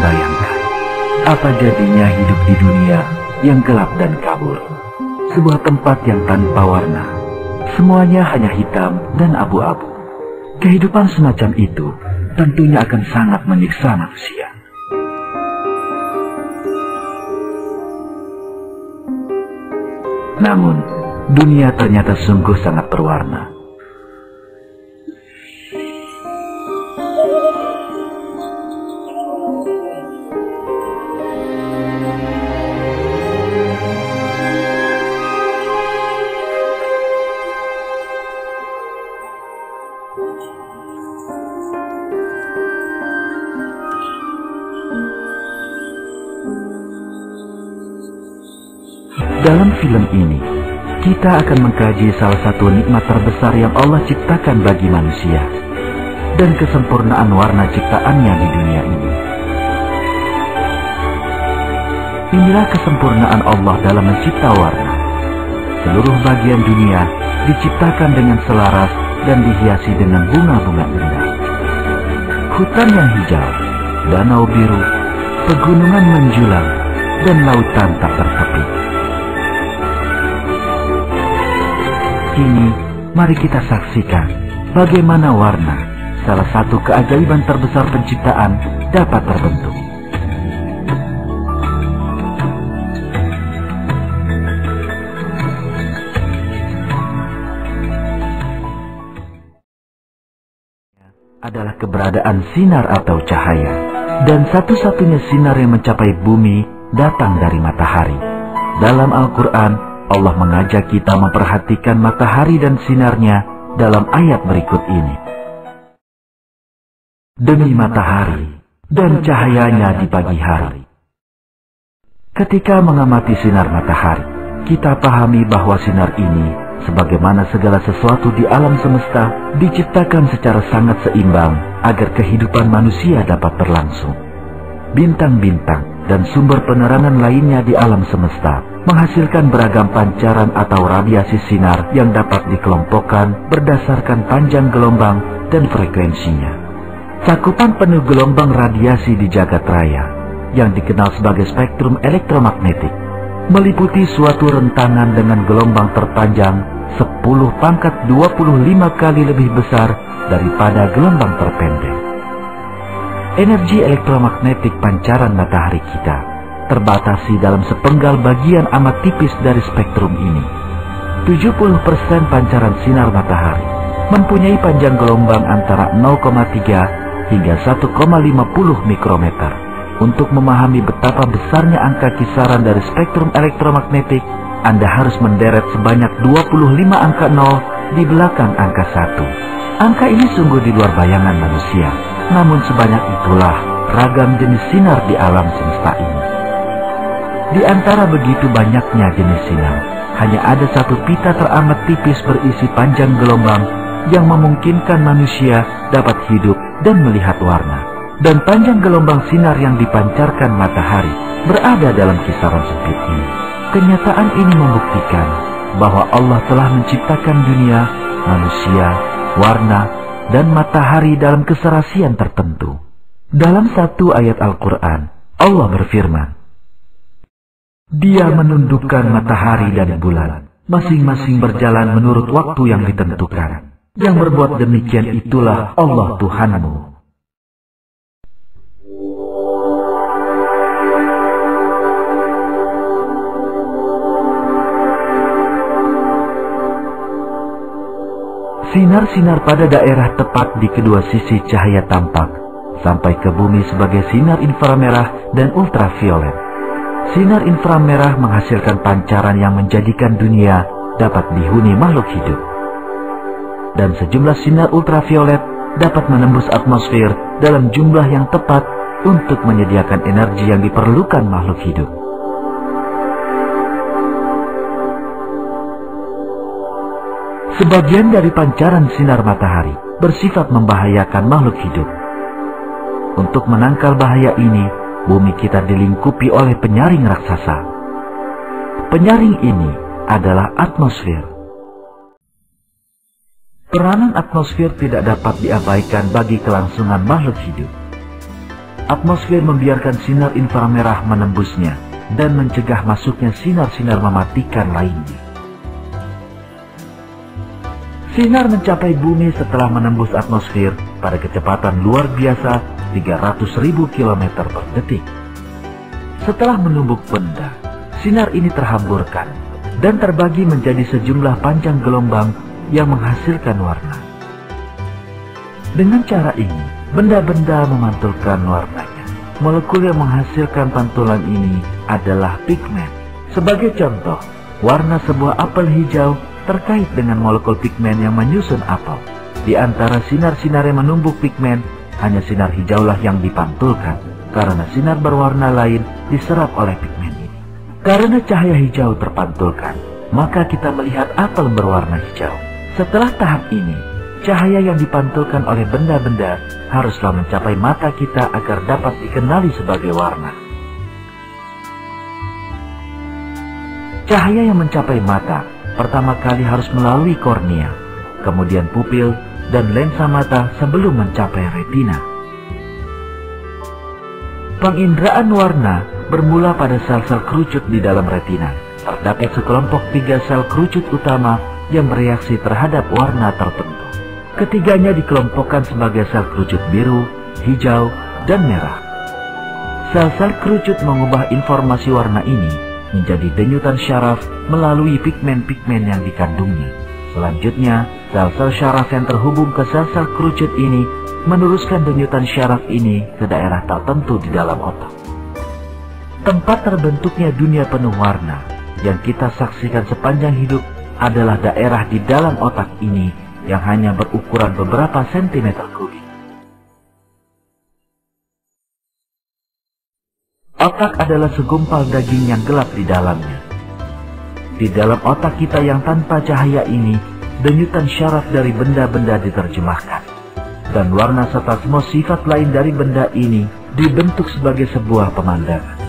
membayangkan apa jadinya hidup di dunia yang gelap dan kabur. Sebuah tempat yang tanpa warna. Semuanya hanya hitam dan abu-abu. Kehidupan semacam itu tentunya akan sangat menyiksa manusia. Namun, dunia ternyata sungguh sangat berwarna. Dalam film ini, kita akan mengkaji salah satu nikmat terbesar yang Allah ciptakan bagi manusia dan kesempurnaan warna ciptaannya di dunia ini. Inilah kesempurnaan Allah dalam mencipta warna. Seluruh bagian dunia diciptakan dengan selaras dan dihiasi dengan bunga-bunga indah. Hutan yang hijau, danau biru, pegunungan menjulang, dan lautan tak tertepi. Kini, mari kita saksikan bagaimana warna, salah satu keajaiban terbesar penciptaan, dapat terbentuk. Adalah keberadaan sinar atau cahaya, dan satu-satunya sinar yang mencapai bumi datang dari matahari. Dalam Al-Quran, Allah mengajak kita memperhatikan matahari dan sinarnya dalam ayat berikut ini. Demi matahari dan cahayanya di pagi hari. Ketika mengamati sinar matahari, kita pahami bahwa sinar ini, sebagaimana segala sesuatu di alam semesta, diciptakan secara sangat seimbang agar kehidupan manusia dapat berlangsung. Bintang-bintang dan sumber penerangan lainnya di alam semesta menghasilkan beragam pancaran atau radiasi sinar yang dapat dikelompokkan berdasarkan panjang gelombang dan frekuensinya. Cakupan penuh gelombang radiasi di jagat raya, yang dikenal sebagai spektrum elektromagnetik, meliputi suatu rentangan dengan gelombang terpanjang 10⁻25 kali lebih besar daripada gelombang terpendek. Energi elektromagnetik pancaran matahari kita terbatasi dalam sepenggal bagian amat tipis dari spektrum ini. 70% pancaran sinar matahari mempunyai panjang gelombang antara 0,3 hingga 1,50 mikrometer. Untuk memahami betapa besarnya angka kisaran dari spektrum elektromagnetik, Anda harus menderet sebanyak 25 angka 0 di belakang angka 1. Angka ini sungguh di luar bayangan manusia. Namun sebanyak itulah ragam jenis sinar di alam semesta ini. Di antara begitu banyaknya jenis sinar, hanya ada satu pita teramat tipis berisi panjang gelombang yang memungkinkan manusia dapat hidup dan melihat warna. Dan panjang gelombang sinar yang dipancarkan matahari berada dalam kisaran sempit ini. Kenyataan ini membuktikan bahwa Allah telah menciptakan dunia, manusia, warna, dan matahari dalam keserasian tertentu. Dalam satu ayat Al-Quran, Allah berfirman, Dia menundukkan matahari dan bulan, masing-masing berjalan menurut waktu yang ditentukan. Yang berbuat demikian itulah Allah Tuhanmu. Sinar-sinar pada daerah tepat di kedua sisi cahaya tampak, sampai ke bumi sebagai sinar inframerah dan ultraviolet. Sinar inframerah menghasilkan pancaran yang menjadikan dunia dapat dihuni makhluk hidup. Dan sejumlah sinar ultraviolet dapat menembus atmosfer dalam jumlah yang tepat untuk menyediakan energi yang diperlukan makhluk hidup. Sebagian dari pancaran sinar matahari bersifat membahayakan makhluk hidup. Untuk menangkal bahaya ini, bumi kita dilingkupi oleh penyaring raksasa. Penyaring ini adalah atmosfer. Peranan atmosfer tidak dapat diabaikan bagi kelangsungan makhluk hidup. atmosfer membiarkan sinar inframerah menembusnya dan mencegah masuknya sinar-sinar mematikan lainnya. Sinar mencapai bumi setelah menembus atmosfer pada kecepatan luar biasa 300.000 km per detik. Setelah menumbuk benda, sinar ini terhamburkan dan terbagi menjadi sejumlah panjang gelombang yang menghasilkan warna. Dengan cara ini, benda-benda memantulkan warnanya. Molekul yang menghasilkan pantulan ini adalah pigmen. Sebagai contoh, warna sebuah apel hijau terkait dengan molekul pigmen yang menyusun apel. Di antara sinar-sinar yang menumbuk pigmen, hanya sinar hijaulah yang dipantulkan, karena sinar berwarna lain diserap oleh pigmen ini. Karena cahaya hijau terpantulkan, maka kita melihat apel berwarna hijau. Setelah tahap ini, cahaya yang dipantulkan oleh benda-benda haruslah mencapai mata kita agar dapat dikenali sebagai warna. Cahaya yang mencapai mata pertama kali harus melalui kornea, kemudian pupil dan lensa mata sebelum mencapai retina. Penginderaan warna bermula pada sel-sel kerucut di dalam retina. Terdapat sekelompok 3 sel kerucut utama yang bereaksi terhadap warna tertentu. Ketiganya dikelompokkan sebagai sel kerucut biru, hijau, dan merah. Sel-sel kerucut mengubah informasi warna ini menjadi denyutan syaraf melalui pigmen-pigmen yang dikandungnya. Selanjutnya, sel-sel syaraf yang terhubung ke sel-sel kerucut ini meneruskan denyutan syaraf ini ke daerah tertentu di dalam otak. Tempat terbentuknya dunia penuh warna yang kita saksikan sepanjang hidup adalah daerah di dalam otak ini yang hanya berukuran beberapa sentimeter kubik. Otak adalah segumpal daging yang gelap di dalamnya. Di dalam otak kita yang tanpa cahaya ini, denyutan syaraf dari benda-benda diterjemahkan. Dan warna serta semua sifat lain dari benda ini dibentuk sebagai sebuah pemandangan.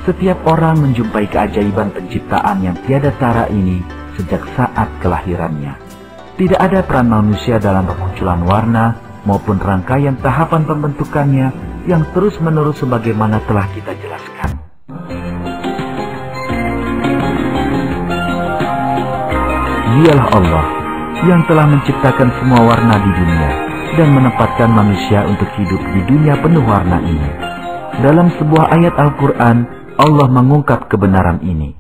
Setiap orang menjumpai keajaiban penciptaan yang tiada tara ini sejak saat kelahirannya. Tidak ada peran manusia dalam pemunculan warna maupun rangkaian tahapan pembentukannya yang terus-menerus sebagaimana telah kita jelaskan. Dialah Allah yang telah menciptakan semua warna di dunia dan menempatkan manusia untuk hidup di dunia penuh warna ini. Dalam sebuah ayat Al-Quran, Allah mengungkap kebenaran ini.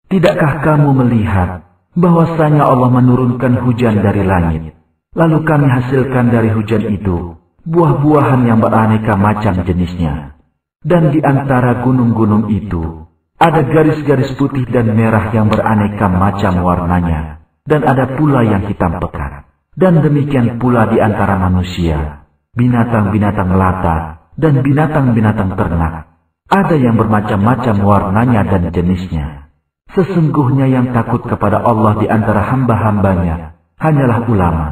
Tidakkah kamu melihat bahwasanya Allah menurunkan hujan dari langit, lalu kami hasilkan dari hujan itu buah-buahan yang beraneka macam jenisnya. Dan di antara gunung-gunung itu ada garis-garis putih dan merah yang beraneka macam warnanya, dan ada pula yang hitam pekat. Dan demikian pula di antara manusia, binatang-binatang melata dan binatang-binatang ternak. Ada yang bermacam-macam warnanya dan jenisnya. Sesungguhnya yang takut kepada Allah di antara hamba-hambanya hanyalah ulama.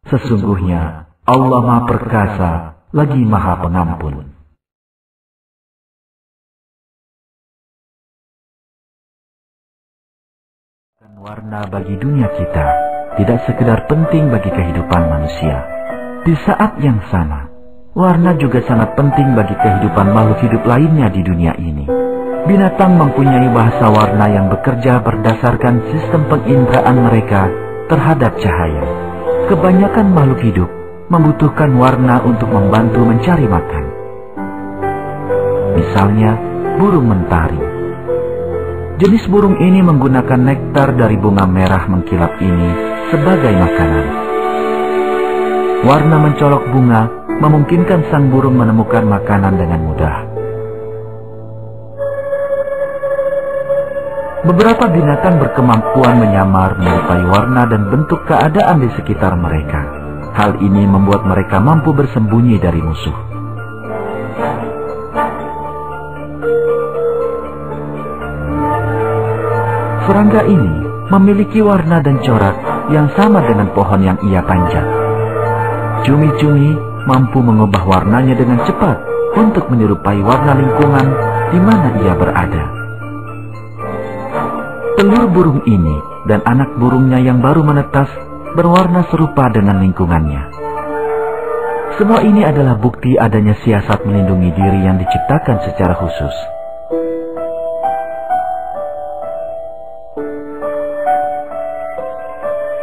Sesungguhnya Allah Maha Perkasa lagi Maha Pengampun. Warna bagi dunia kita tidak sekedar penting bagi kehidupan manusia. Di saat yang sama, warna juga sangat penting bagi kehidupan makhluk hidup lainnya di dunia ini. Binatang mempunyai bahasa warna yang bekerja berdasarkan sistem penginderaan mereka terhadap cahaya. Kebanyakan makhluk hidup membutuhkan warna untuk membantu mencari makan. Misalnya, burung mentari. Jenis burung ini menggunakan nektar dari bunga merah mengkilap ini sebagai makanan. Warna mencolok bunga memungkinkan sang burung menemukan makanan dengan mudah. Beberapa binatang berkemampuan menyamar menyerupai warna dan bentuk keadaan di sekitar mereka. Hal ini membuat mereka mampu bersembunyi dari musuh. Serangga ini memiliki warna dan corak yang sama dengan pohon yang ia panjat. Cumi-cumi mampu mengubah warnanya dengan cepat untuk menyerupai warna lingkungan di mana ia berada. Telur burung ini dan anak burungnya yang baru menetas berwarna serupa dengan lingkungannya. Semua ini adalah bukti adanya siasat melindungi diri yang diciptakan secara khusus.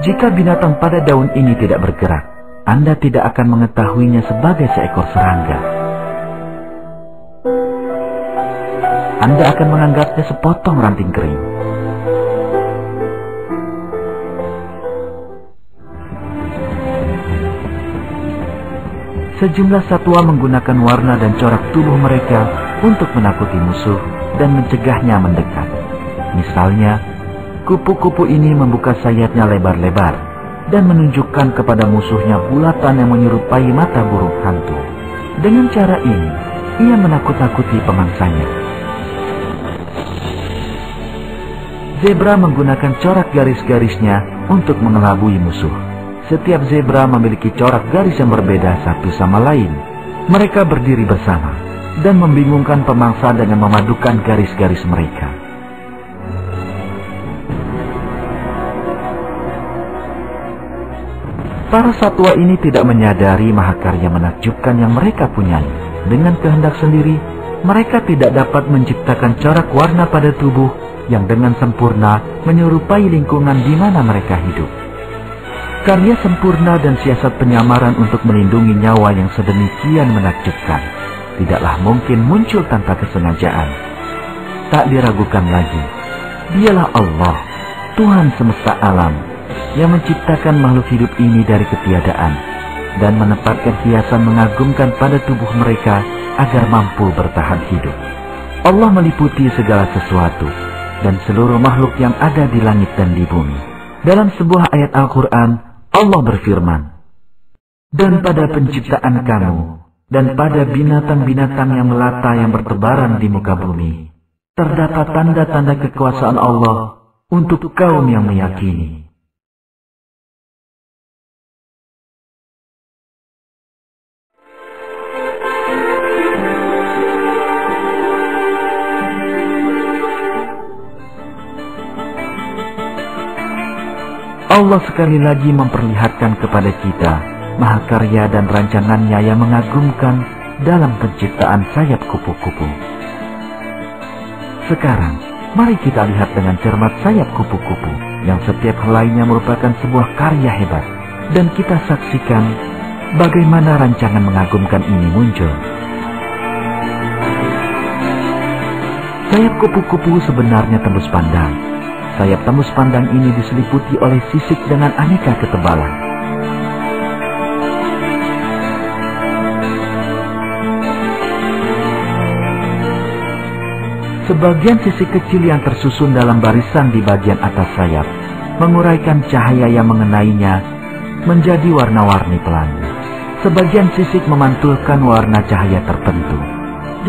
Jika binatang pada daun ini tidak bergerak, Anda tidak akan mengetahuinya sebagai seekor serangga. Anda akan menganggapnya sepotong ranting kering. Sejumlah satwa menggunakan warna dan corak tubuh mereka untuk menakuti musuh dan mencegahnya mendekat. Misalnya, kupu-kupu ini membuka sayapnya lebar-lebar dan menunjukkan kepada musuhnya bulatan yang menyerupai mata burung hantu. Dengan cara ini, ia menakut-nakuti pemangsanya. Zebra menggunakan corak garis-garisnya untuk mengelabui musuh. Setiap zebra memiliki corak garis yang berbeda satu sama lain. Mereka berdiri bersama dan membingungkan pemangsa dengan memadukan garis-garis mereka. Para satwa ini tidak menyadari mahakarya menakjubkan yang mereka punyai. Dengan kehendak sendiri, mereka tidak dapat menciptakan corak warna pada tubuh yang dengan sempurna menyerupai lingkungan di mana mereka hidup. Karya sempurna dan siasat penyamaran untuk melindungi nyawa yang sedemikian menakjubkan tidaklah mungkin muncul tanpa kesengajaan. Tak diragukan lagi, Dialah Allah, Tuhan semesta alam, yang menciptakan makhluk hidup ini dari ketiadaan dan menempatkan hiasan mengagumkan pada tubuh mereka agar mampu bertahan hidup. Allah meliputi segala sesuatu dan seluruh makhluk yang ada di langit dan di bumi. Dalam sebuah ayat Al-Quran, Allah berfirman, "Dan pada penciptaan kamu dan pada binatang-binatang yang melata yang bertebaran di muka bumi, terdapat tanda-tanda kekuasaan Allah untuk kaum yang meyakini." Allah sekali lagi memperlihatkan kepada kita mahakarya dan rancangannya yang mengagumkan dalam penciptaan sayap kupu-kupu. Sekarang, mari kita lihat dengan cermat sayap kupu-kupu yang setiap helainya merupakan sebuah karya hebat, dan kita saksikan bagaimana rancangan mengagumkan ini muncul. Sayap kupu-kupu sebenarnya tembus pandang. Sayap tembus pandang ini diseliputi oleh sisik dengan aneka ketebalan. Sebagian sisik kecil yang tersusun dalam barisan di bagian atas sayap menguraikan cahaya yang mengenainya menjadi warna-warni pelangi. Sebagian sisik memantulkan warna cahaya tertentu.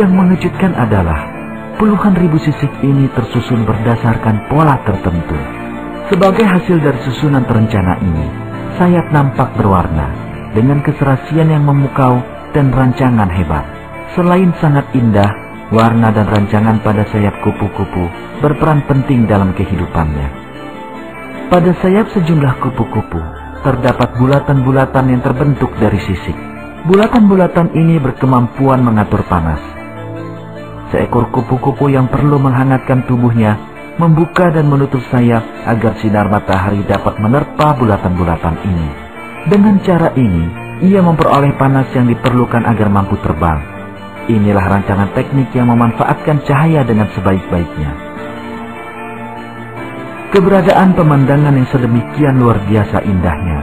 Yang mengejutkan adalah puluhan ribu sisik ini tersusun berdasarkan pola tertentu. Sebagai hasil dari susunan terencana ini, sayap nampak berwarna dengan keserasian yang memukau dan rancangan hebat. Selain sangat indah, warna dan rancangan pada sayap kupu-kupu berperan penting dalam kehidupannya. Pada sayap sejumlah kupu-kupu terdapat bulatan-bulatan yang terbentuk dari sisik. Bulatan-bulatan ini berkemampuan mengatur panas. Seekor kupu-kupu yang perlu menghangatkan tubuhnya membuka dan menutup sayap agar sinar matahari dapat menerpa bulatan-bulatan ini. Dengan cara ini, ia memperoleh panas yang diperlukan agar mampu terbang. Inilah rancangan teknik yang memanfaatkan cahaya dengan sebaik-baiknya. Keberadaan pemandangan yang sedemikian luar biasa indahnya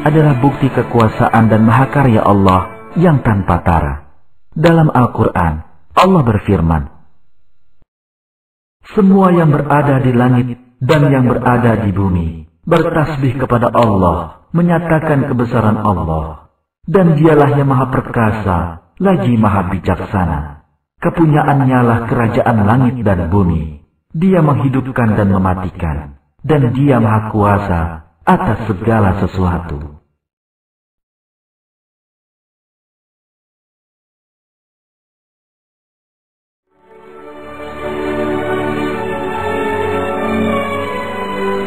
adalah bukti kekuasaan dan mahakarya Allah yang tanpa tara. Dalam Al-Quran, Allah berfirman, "Semua yang berada di langit dan yang berada di bumi bertasbih kepada Allah, menyatakan kebesaran Allah. Dan dialah yang maha perkasa, lagi maha bijaksana. Kepunyaannya lah kerajaan langit dan bumi. Dia menghidupkan dan mematikan, dan dia maha kuasa atas segala sesuatu."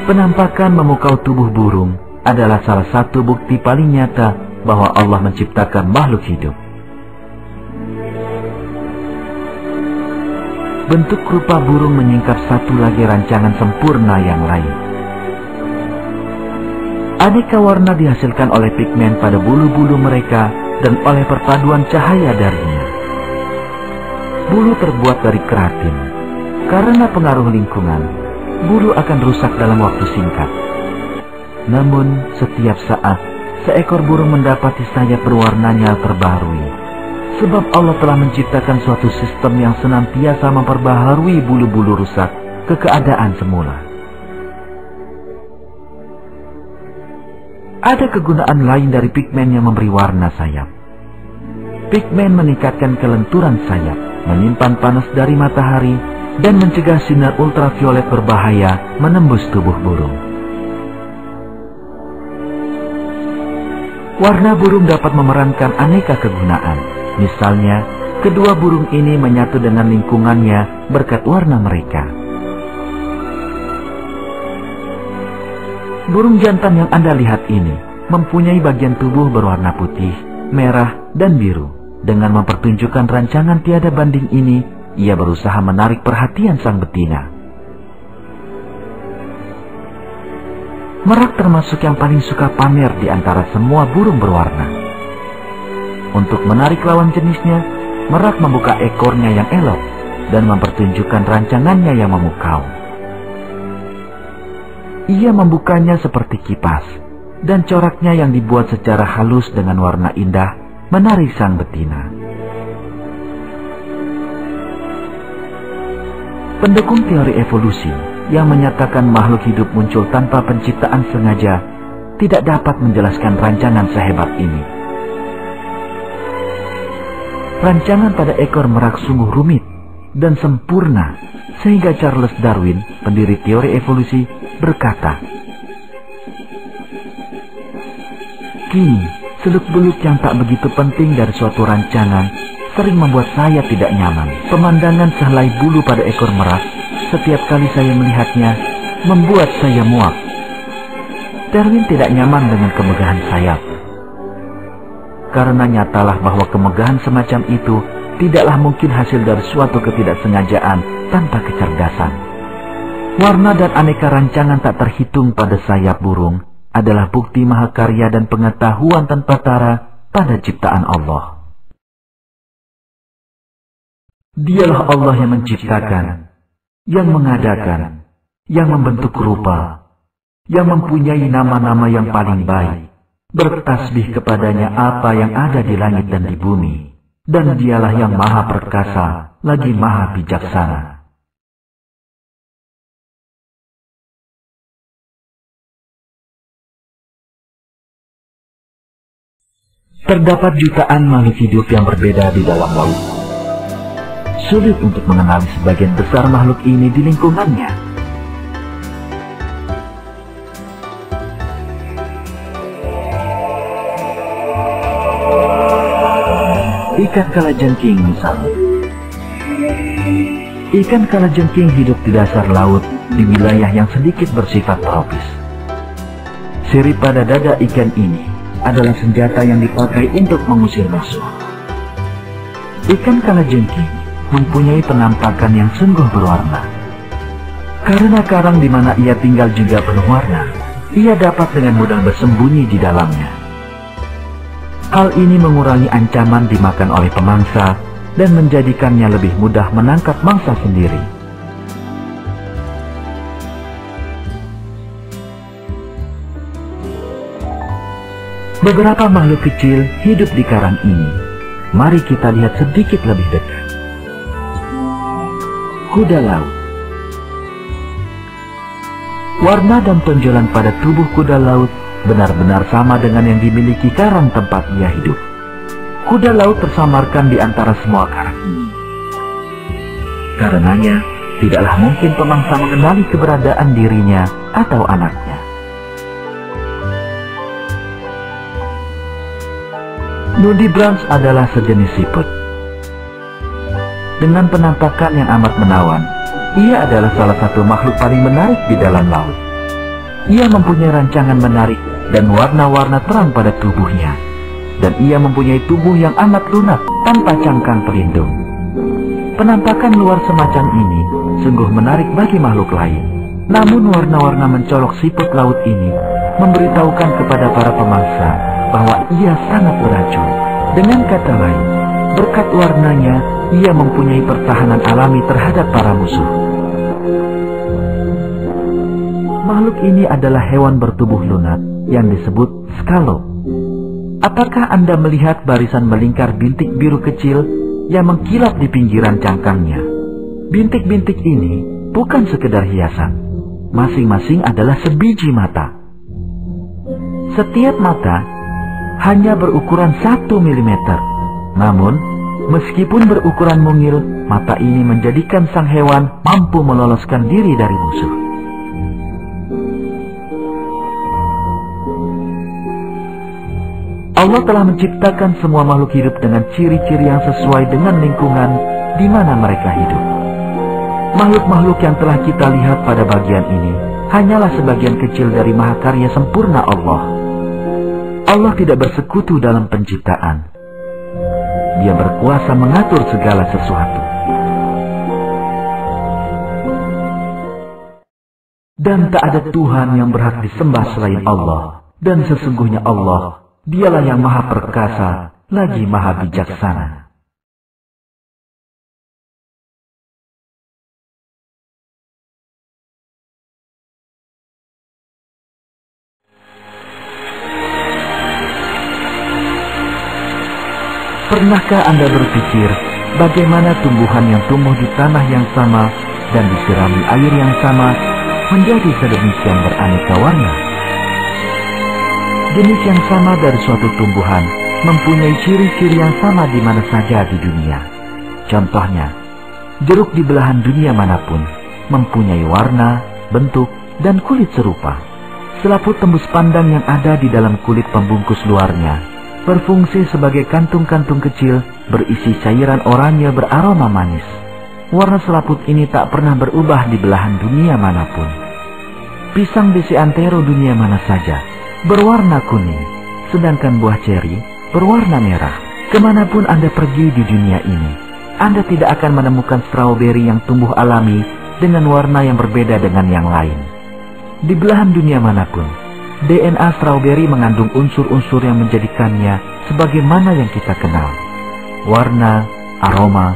Penampakan memukau tubuh burung adalah salah satu bukti paling nyata bahwa Allah menciptakan makhluk hidup. Bentuk rupa burung menyingkap satu lagi rancangan sempurna yang lain. Aneka warna dihasilkan oleh pigmen pada bulu-bulu mereka dan oleh perpaduan cahaya darinya. Bulu terbuat dari keratin. Karena pengaruh lingkungan, bulu akan rusak dalam waktu singkat. Namun, setiap saat, seekor burung mendapati sayap berwarnanya terbaharui. Sebab Allah telah menciptakan suatu sistem yang senantiasa memperbaharui bulu-bulu rusak ke keadaan semula. Ada kegunaan lain dari pigmen yang memberi warna sayap. Pigmen meningkatkan kelenturan sayap, menyimpan panas dari matahari, dan mencegah sinar ultraviolet berbahaya menembus tubuh burung. Warna burung dapat memerankan aneka kegunaan. Misalnya, kedua burung ini menyatu dengan lingkungannya berkat warna mereka. Burung jantan yang Anda lihat ini mempunyai bagian tubuh berwarna putih, merah, dan biru. Dengan mempertunjukkan rancangan tiada banding ini, ia berusaha menarik perhatian sang betina. Merak termasuk yang paling suka pamer di antara semua burung berwarna. Untuk menarik lawan jenisnya, merak membuka ekornya yang elok dan mempertunjukkan rancangannya yang memukau. Ia membukanya seperti kipas, dan coraknya yang dibuat secara halus dengan warna indah menarik sang betina. Pendukung teori evolusi yang menyatakan makhluk hidup muncul tanpa penciptaan sengaja tidak dapat menjelaskan rancangan sehebat ini. Rancangan pada ekor merak sungguh rumit dan sempurna, sehingga Charles Darwin, pendiri teori evolusi, berkata, "Kini, seluk-beluk yang tak begitu penting dari suatu rancangan sering membuat saya tidak nyaman. Pemandangan sehelai bulu pada ekor merak, setiap kali saya melihatnya, membuat saya muak." Darwin tidak nyaman dengan kemegahan sayap. Karena nyatalah bahwa kemegahan semacam itu tidaklah mungkin hasil dari suatu ketidaksengajaan tanpa kecerdasan. Warna dan aneka rancangan tak terhitung pada sayap burung adalah bukti mahakarya dan pengetahuan tanpa tara pada ciptaan Allah. Dialah Allah yang menciptakan, yang mengadakan, yang membentuk rupa, yang mempunyai nama-nama yang paling baik. Bertasbih kepadanya apa yang ada di langit dan di bumi, dan dialah yang maha perkasa, lagi maha bijaksana. Terdapat jutaan makhluk hidup yang berbeda di dalam laut. Sulit untuk mengenali sebagian besar makhluk ini di lingkungannya. Ikan kalajengking misalnya. Ikan kalajengking hidup di dasar laut di wilayah yang sedikit bersifat tropis. Sirip pada dada ikan ini adalah senjata yang dipakai untuk mengusir musuh. Ikan kalajengking mempunyai penampakan yang sungguh berwarna. Karena karang di mana ia tinggal juga penuh warna, ia dapat dengan mudah bersembunyi di dalamnya. Hal ini mengurangi ancaman dimakan oleh pemangsa dan menjadikannya lebih mudah menangkap mangsa sendiri. Beberapa makhluk kecil hidup di karang ini. Mari kita lihat sedikit lebih dekat. Kuda laut. Warna dan tonjolan pada tubuh kuda laut benar-benar sama dengan yang dimiliki karang tempat ia hidup. Kuda laut tersamarkan di antara semua karang ini. Karenanya, tidaklah mungkin pemangsa mengenali keberadaan dirinya atau anaknya. Nudibranch adalah sejenis siput. Dengan penampakan yang amat menawan, ia adalah salah satu makhluk paling menarik di dalam laut. Ia mempunyai rancangan menarik dan warna-warna terang pada tubuhnya. dan ia mempunyai tubuh yang amat lunak tanpa cangkang pelindung. Penampakan luar semacam ini sungguh menarik bagi makhluk lain. Namun warna-warna mencolok siput laut ini memberitahukan kepada para pemangsa bahwa ia sangat beracun. Dengan kata lain, berkat warnanya, ia mempunyai pertahanan alami terhadap para musuh. Makhluk ini adalah hewan bertubuh lunak yang disebut scallop. Apakah Anda melihat barisan melingkar bintik biru kecil yang mengkilap di pinggiran cangkangnya? Bintik-bintik ini bukan sekedar hiasan. Masing-masing adalah sebiji mata. Setiap mata hanya berukuran 1 mm. Namun, meskipun berukuran mungil, mata ini menjadikan sang hewan mampu meloloskan diri dari musuh. Allah telah menciptakan semua makhluk hidup dengan ciri-ciri yang sesuai dengan lingkungan di mana mereka hidup. Makhluk-makhluk yang telah kita lihat pada bagian ini hanyalah sebagian kecil dari mahakarya sempurna Allah. Allah tidak bersekutu dalam penciptaan. Dia berkuasa mengatur segala sesuatu. Dan tak ada Tuhan yang berhak disembah selain Allah. Dan sesungguhnya Allah, Dialah yang maha perkasa, lagi maha bijaksana. Pernahkah Anda berpikir bagaimana tumbuhan yang tumbuh di tanah yang sama dan disirami air yang sama menjadi sedemikian beraneka warna? Jenis yang sama dari suatu tumbuhan mempunyai ciri-ciri yang sama di mana saja di dunia. Contohnya, jeruk di belahan dunia manapun mempunyai warna, bentuk, dan kulit serupa. Selaput tembus pandang yang ada di dalam kulit pembungkus luarnya berfungsi sebagai kantung-kantung kecil berisi cairan oranye beraroma manis. Warna selaput ini tak pernah berubah di belahan dunia manapun. Pisang di seantero dunia mana saja berwarna kuning, sedangkan buah ceri berwarna merah. Kemanapun Anda pergi di dunia ini, Anda tidak akan menemukan stroberi yang tumbuh alami dengan warna yang berbeda dengan yang lain. Di belahan dunia manapun, DNA stroberi mengandung unsur-unsur yang menjadikannya sebagaimana yang kita kenal. Warna, aroma,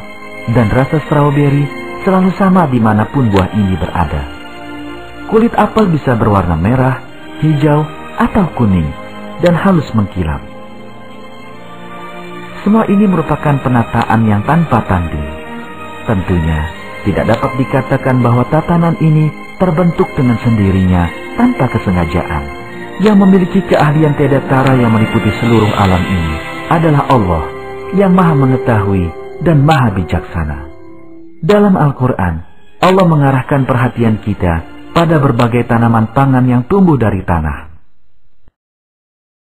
dan rasa stroberi selalu sama dimanapun buah ini berada. Kulit apel bisa berwarna merah, hijau, atau kuning, dan halus mengkilap. Semua ini merupakan penataan yang tanpa tanding. Tentunya tidak dapat dikatakan bahwa tatanan ini terbentuk dengan sendirinya tanpa kesengajaan. Yang memiliki keahlian tiada tara yang meliputi seluruh alam ini adalah Allah yang maha mengetahui dan maha bijaksana. Dalam Al-Quran, Allah mengarahkan perhatian kita pada berbagai tanaman pangan yang tumbuh dari tanah.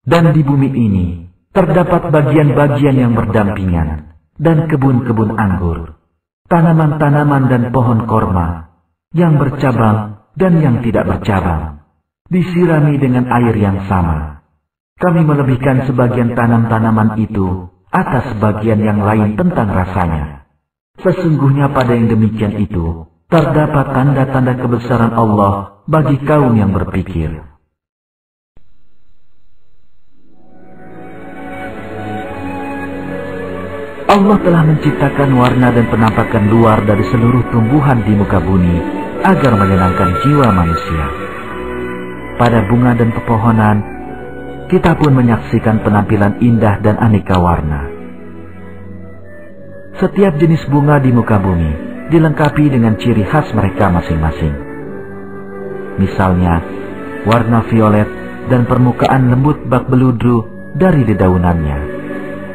Dan di bumi ini terdapat bagian-bagian yang berdampingan dan kebun-kebun anggur, tanaman-tanaman dan pohon korma yang bercabang dan yang tidak bercabang, disirami dengan air yang sama. Kami melebihkan sebagian tanam-tanaman itu atas sebagian yang lain tentang rasanya. Sesungguhnya pada yang demikian itu terdapat tanda-tanda kebesaran Allah bagi kaum yang berpikir. Allah telah menciptakan warna dan penampakan luar dari seluruh tumbuhan di muka bumi agar menyenangkan jiwa manusia. Pada bunga dan pepohonan, kita pun menyaksikan penampilan indah dan aneka warna. Setiap jenis bunga di muka bumi dilengkapi dengan ciri khas mereka masing-masing. Misalnya, warna violet dan permukaan lembut bak beludru dari dedaunannya.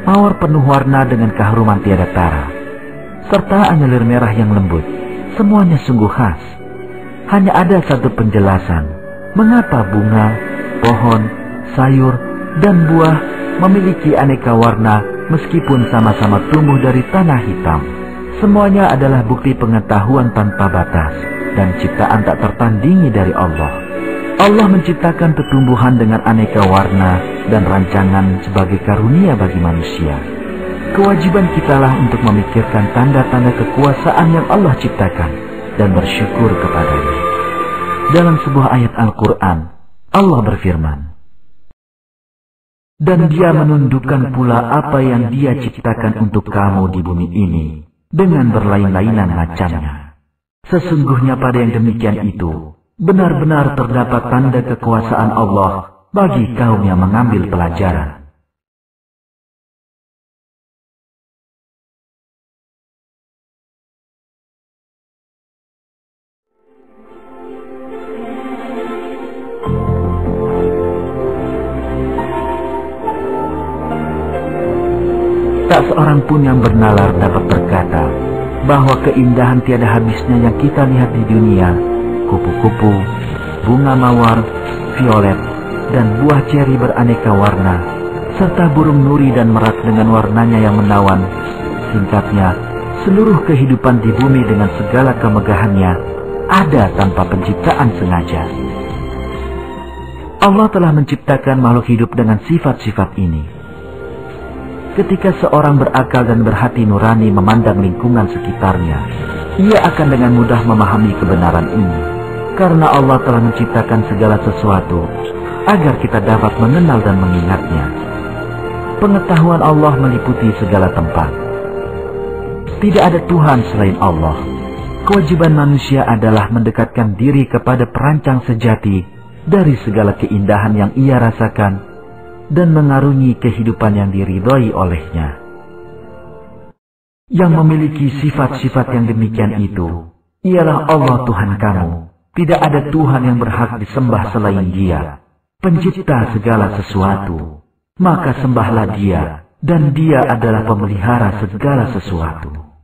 Mawar penuh warna dengan keharuman tiada tara, serta anyelir merah yang lembut. Semuanya sungguh khas. Hanya ada satu penjelasan mengapa bunga, pohon, sayur, dan buah memiliki aneka warna meskipun sama-sama tumbuh dari tanah hitam. Semuanya adalah bukti pengetahuan tanpa batas dan ciptaan tak tertandingi dari Allah. Allah menciptakan tumbuhan dengan aneka warna dan rancangan sebagai karunia bagi manusia. Kewajiban kitalah untuk memikirkan tanda-tanda kekuasaan yang Allah ciptakan dan bersyukur kepadanya. Dalam sebuah ayat Al-Quran, Allah berfirman, "Dan Dia menundukkan pula apa yang Dia ciptakan untuk kamu di bumi ini dengan berlain-lainan macamnya. Sesungguhnya pada yang demikian itu, benar-benar terdapat tanda kekuasaan Allah bagi kaum yang mengambil pelajaran." Tak seorang pun yang bernalar dapat berkata bahwa keindahan tiada habisnya yang kita lihat di dunia, kupu-kupu, bunga mawar, violet, dan buah ceri beraneka warna, serta burung nuri dan merak dengan warnanya yang menawan. Singkatnya, seluruh kehidupan di bumi dengan segala kemegahannya ada tanpa penciptaan sengaja. Allah telah menciptakan makhluk hidup dengan sifat-sifat ini. Ketika seorang berakal dan berhati nurani memandang lingkungan sekitarnya, ia akan dengan mudah memahami kebenaran ini, karena Allah telah menciptakan segala sesuatu agar kita dapat mengenal dan mengingatnya. Pengetahuan Allah meliputi segala tempat. Tidak ada Tuhan selain Allah. Kewajiban manusia adalah mendekatkan diri kepada perancang sejati dari segala keindahan yang ia rasakan dan mengarungi kehidupan yang diridhoi olehnya. Yang memiliki sifat-sifat yang demikian itu ialah Allah Tuhan kamu. Tidak ada Tuhan yang berhak disembah selain Dia, pencipta segala sesuatu. Maka sembahlah Dia, dan Dia adalah pemelihara segala sesuatu.